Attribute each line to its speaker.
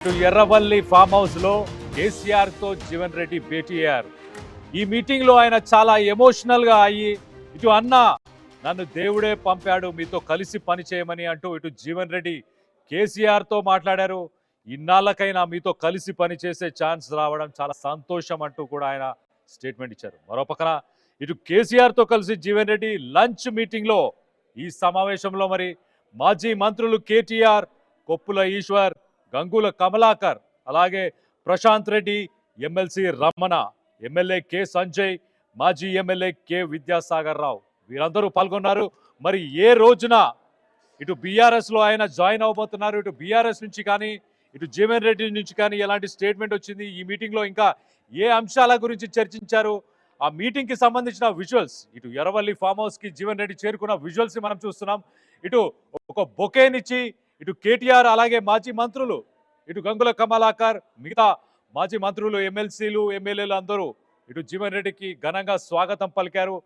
Speaker 1: ఇటు Erravalli farm house లో కేసీఆర్ తో జీవన్ రెడ్డి భేటీ అయ్యారు. ఈ మీటింగ్ లో ఆయన చాలా ఎమోషనల్ గా అయ్యి ఇటు అన్న నన్ను దేవుడే పంపాడు మీతో కలిసి పని చేయమని అంటూ ఇటు జీవన్ రెడ్డి కేసీఆర్ తో మాట్లాడారు. ఇన్నాళ్ళకైనా మీతో కలిసి పని చేసే ఛాన్స్ రావడం చాలా సంతోషం అంటూ కూడా ఆయన స్టేట్మెంట్ ఇచ్చారు. మరో పక్కన ఇటు కేసీఆర్ తో కలిసి జీవన్ రెడ్డి లంచ్ మీటింగ్ లో ఈ సమావేశంలో మరి మాజీ మంత్రులు కేటీఆర్, కొప్పుల ఈశ్వర్, గంగుల కమలాకర్, అలాగే Prashanth Reddy, MLC Ramana, MLA K Sanjay, మాజీ ఎమ్మెల్యే కె విద్యాసాగర్ రావు వీరందరూ పాల్గొన్నారు. మరి ఏ రోజున ఇటు బీఆర్ఎస్ లో ఆయన జాయిన్ అవబోతున్నారు, ఇటు బీఆర్ఎస్ నుంచి కానీ ఇటు జీవన్ రెడ్డి నుంచి కానీ ఎలాంటి స్టేట్మెంట్ వచ్చింది, ఈ మీటింగ్ లో ఇంకా ఏ అంశాల గురించి చర్చించారు, ఆ మీటింగ్ కి సంబంధించిన విజువల్స్, ఇటు ఎర్రవల్లి ఫామ్ హౌస్ కి జీవన్ రెడ్డి చేరుకున్న విజువల్స్ మనం చూస్తున్నాం. ఇటు ఒక బొకేనిచ్చి ఇటు కేటీఆర్ అలాగే మాజీ మంత్రులు ఇటు గంగుల కమలాకర్ మిగతా మాజీ మంత్రులు ఎమ్మెల్సీలు ఎమ్మెల్యేలు అందరూ ఇటు జీవన్ రెడ్డికి ఘనంగా స్వాగతం పలికారు.